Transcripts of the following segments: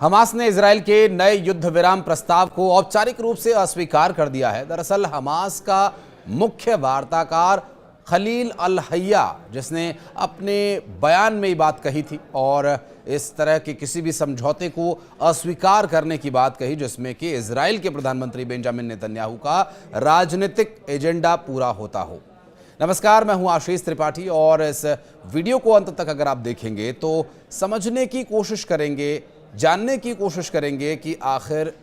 Hamas ने Israel के नए युद्ध विराम प्रस्ताव को औपचारिक रूप से अस्वीकार कर दिया है। दरअसल हमास का मुख्य वार्ताकार खलील अल हय्या, जिसने अपने बयान में ये बात कही थी और इस तरह के किसी भी समझौते को अस्वीकार करने की बात कही जिसमें कि इजरायल के प्रधानमंत्री बेंजामिन नेतन्याहू का राजनीतिक एजेंडा पूरा होता हो। नमस्कार, मैं हूं आशीष त्रिपाठी और इस वीडियो को अंत तक अगर आप देखेंगे तो समझने की कोशिश करेंगे, जानने की कोशिश करेंगे कि आखिर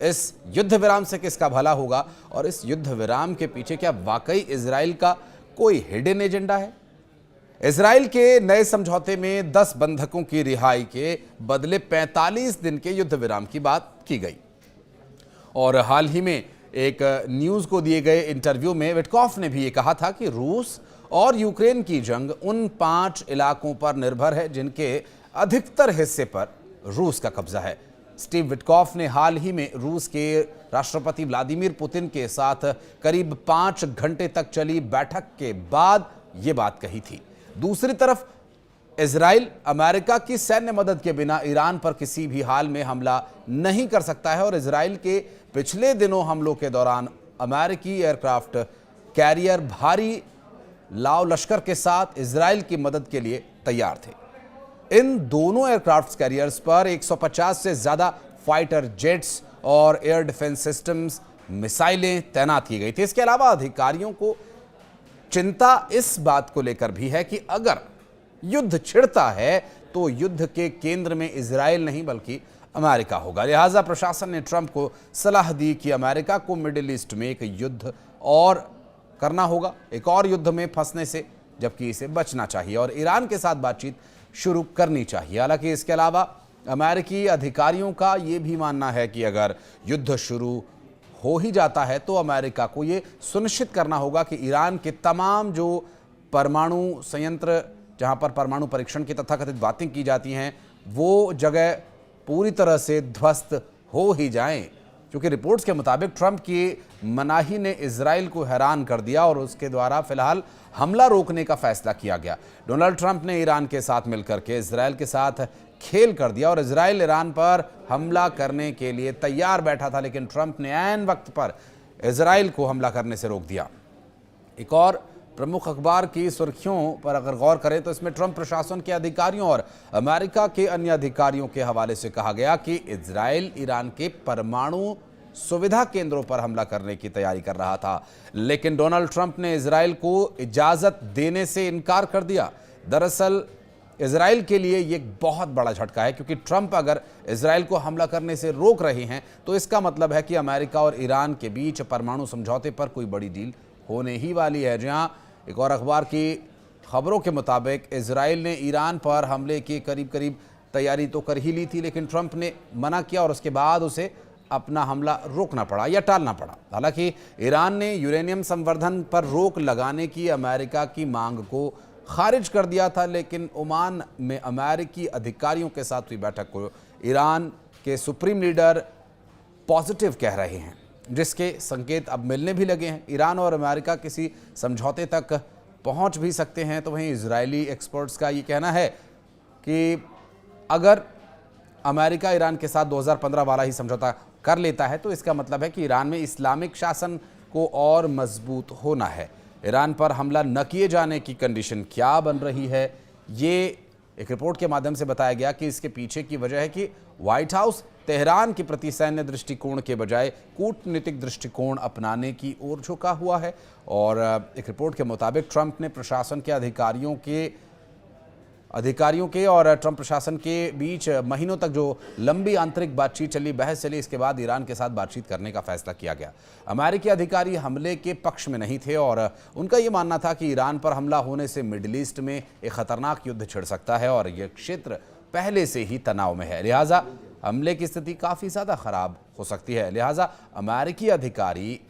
इस युद्ध विराम से किसका भला होगा और इस युद्ध विराम के पीछे क्या वाकई इजराइल का कोई हिडन एजेंडा है। इजराइल के नए समझौते में 10 बंधकों की रिहाई के बदले 45 दिन के युद्ध विराम की बात की गई और हाल ही में एक न्यूज़ को दिए गए इंटरव्यू में विटकॉफ ने भी ये कहा था कि रूस और यूक्रेन की जंग उन 5 इलाकों पर निर्भर है जिनके अधिकतर हिस्से पर रूस का कब्जा है। स्टीव विटकॉफ ने हाल ही में रूस के राष्ट्रपति व्लादिमीर पुतिन के साथ करीब 5 घंटे तक चली बैठक के बाद ये बात कही थी। दूसरी तरफ इजराइल अमेरिका की सैन्य मदद के बिना ईरान पर किसी भी हाल में हमला नहीं कर सकता है और इजराइल के पिछले दिनों हमलों के दौरान अमेरिकी एयरक्राफ्ट कैरियर भारी लाव लश्कर के साथ इजराइल की मदद के लिए तैयार थे। इन दोनों एयरक्राफ्ट कैरियर्स पर 150 से ज्यादा फाइटर जेट्स और एयर डिफेंस सिस्टम्स, मिसाइलें तैनात की गई थी। इसके अलावा अधिकारियों को चिंता इस बात को लेकर भी है कि अगर युद्ध छिड़ता है तो युद्ध के केंद्र में इजराइल नहीं बल्कि अमेरिका होगा। लिहाजा प्रशासन ने ट्रंप को सलाह दी कि अमेरिका को मिडिल ईस्ट में एक युद्ध और करना होगा, एक और युद्ध में फंसने से, जबकि इसे बचना चाहिए और ईरान के साथ बातचीत शुरू करनी चाहिए। हालांकि इसके अलावा अमेरिकी अधिकारियों का यह भी मानना है कि अगर युद्ध शुरू हो ही जाता है तो अमेरिका को यह सुनिश्चित करना होगा कि ईरान के तमाम जो परमाणु संयंत्र, जहां पर परमाणु परीक्षण की तथाकथित बातें की जाती हैं, वो जगह पूरी तरह से ध्वस्त हो ही जाएं। क्योंकि रिपोर्ट्स के मुताबिक ट्रंप की मनाही ने इजराइल को हैरान कर दिया और उसके द्वारा फिलहाल हमला रोकने का फैसला किया गया। डोनाल्ड ट्रंप ने ईरान के साथ मिलकर के इजराइल के साथ खेल कर दिया और इजराइल ईरान पर हमला करने के लिए तैयार बैठा था, लेकिन ट्रंप ने ऐन वक्त पर इजराइल को हमला करने से रोक दिया। एक और प्रमुख अखबार की सुर्खियों पर अगर गौर करें तो इसमें ट्रंप प्रशासन के अधिकारियों और अमेरिका के अन्य अधिकारियों के हवाले से कहा गया कि इजराइल ईरान के परमाणु सुविधा केंद्रों पर हमला करने की तैयारी कर रहा था, लेकिन डोनाल्ड ट्रंप ने इजराइल को इजाजत देने से इनकार कर दिया। दरअसल इजराइल के लिए ये एक बहुत बड़ा झटका है, क्योंकि ट्रंप अगर इजराइल को हमला करने से रोक रहे हैं तो इसका मतलब है कि अमेरिका और ईरान के बीच परमाणु समझौते पर कोई बड़ी डील होने ही वाली है। जहां एक और अखबार की खबरों के मुताबिक इजराइल ने ईरान पर हमले की करीब तैयारी तो कर ही ली थी, लेकिन ट्रंप ने मना किया और उसके बाद उसे अपना हमला रोकना पड़ा या टालना पड़ा। हालांकि ईरान ने यूरेनियम संवर्धन पर रोक लगाने की अमेरिका की मांग को खारिज कर दिया था, लेकिन ओमान में अमेरिकी अधिकारियों के साथ हुई बैठक को ईरान के सुप्रीम लीडर पॉजिटिव कह रहे हैं, जिसके संकेत अब मिलने भी लगे हैं। ईरान और अमेरिका किसी समझौते तक पहुंच भी सकते हैं। तो वहीं इजरायली एक्सपर्ट्स का ये कहना है कि अगर अमेरिका ईरान के साथ 2015 वाला ही समझौता कर लेता है तो इसका मतलब है कि ईरान में इस्लामिक शासन को और मजबूत होना है। ईरान पर हमला न किए जाने की कंडीशन क्या बन रही है, ये एक रिपोर्ट के माध्यम से बताया गया कि इसके पीछे की वजह है कि व्हाइट हाउस तेहरान के प्रति सैन्य दृष्टिकोण के बजाय कूटनीतिक दृष्टिकोण अपनाने की ओर झुका हुआ है। और एक रिपोर्ट के मुताबिक ट्रंप ने प्रशासन के अधिकारियों के और ट्रंप प्रशासन के बीच महीनों तक जो लंबी आंतरिक बातचीत चली, बहस चली, इसके बाद ईरान के साथ बातचीत करने का फैसला किया गया। अमेरिकी अधिकारी हमले के पक्ष में नहीं थे और उनका ये मानना था कि ईरान पर हमला होने से मिडिल ईस्ट में एक खतरनाक युद्ध छिड़ सकता है और यह क्षेत्र पहले से ही तनाव में है, लिहाजा हमले की स्थिति काफ़ी ज़्यादा खराब हो सकती है। लिहाजा अमेरिकी अधिकारी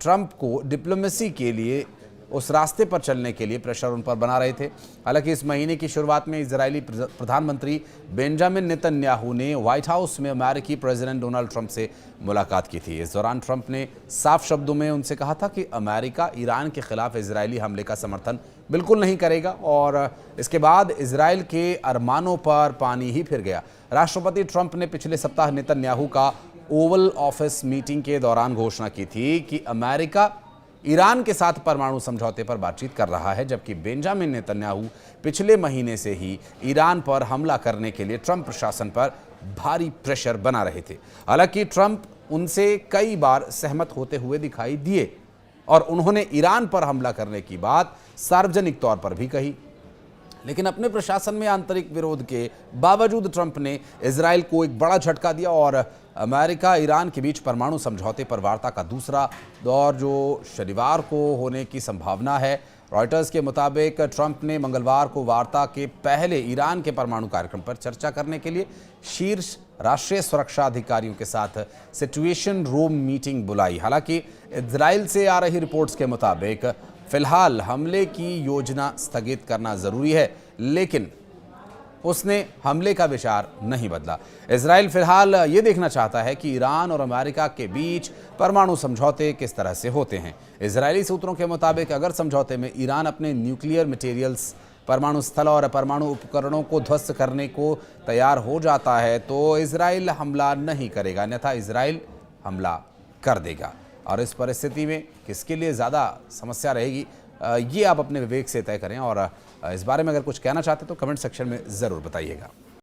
ट्रंप को डिप्लोमेसी के लिए उस रास्ते पर चलने के लिए प्रेशर उन पर बना रहे थे। हालांकि इस महीने की शुरुआत में इजरायली प्रधानमंत्री बेंजामिन नेतन्याहू ने व्हाइट हाउस में अमेरिकी प्रेसिडेंट डोनाल्ड ट्रंप से मुलाकात की थी। इस दौरान ट्रंप ने साफ शब्दों में उनसे कहा था कि अमेरिका ईरान के खिलाफ इजरायली हमले का समर्थन बिल्कुल नहीं करेगा और इसके बाद इजरायल के अरमानों पर पानी ही फिर गया। राष्ट्रपति ट्रंप ने पिछले सप्ताह नेतन्याहू का ओवल ऑफिस मीटिंग के दौरान घोषणा की थी कि अमेरिका ईरान के साथ परमाणु समझौते पर बातचीत कर रहा है, जबकि बेंजामिन नेतन्याहू पिछले महीने से ही ईरान पर हमला करने के लिए ट्रंप प्रशासन पर भारी प्रेशर बना रहे थे। हालांकि ट्रंप उनसे कई बार सहमत होते हुए दिखाई दिए और उन्होंने ईरान पर हमला करने की बात सार्वजनिक तौर पर भी कही, लेकिन अपने प्रशासन में आंतरिक विरोध के बावजूद ट्रंप ने इजरायल को एक बड़ा झटका दिया और अमेरिका ईरान के बीच परमाणु समझौते पर वार्ता का दूसरा दौर जो शनिवार को होने की संभावना है। रॉयटर्स के मुताबिक ट्रंप ने मंगलवार को वार्ता के पहले ईरान के परमाणु कार्यक्रम पर चर्चा करने के लिए शीर्ष राष्ट्रीय सुरक्षा अधिकारियों के साथ सिचुएशन रूम मीटिंग बुलाई। हालांकि इजरायल से आ रही रिपोर्ट्स के मुताबिक फिलहाल हमले की योजना स्थगित करना जरूरी है, लेकिन उसने हमले का विचार नहीं बदला। इजरायल फिलहाल ये देखना चाहता है कि ईरान और अमेरिका के बीच परमाणु समझौते किस तरह से होते हैं। इजरायली सूत्रों के मुताबिक अगर समझौते में ईरान अपने न्यूक्लियर मटेरियल्स, परमाणु स्थल और परमाणु उपकरणों को ध्वस्त करने को तैयार हो जाता है तो इजरायल हमला नहीं करेगा, अन्यथा इजरायल हमला कर देगा। और इस परिस्थिति में किसके लिए ज़्यादा समस्या रहेगी, ये आप अपने विवेक से तय करें। और इस बारे में अगर कुछ कहना चाहते तो कमेंट सेक्शन में ज़रूर बताइएगा।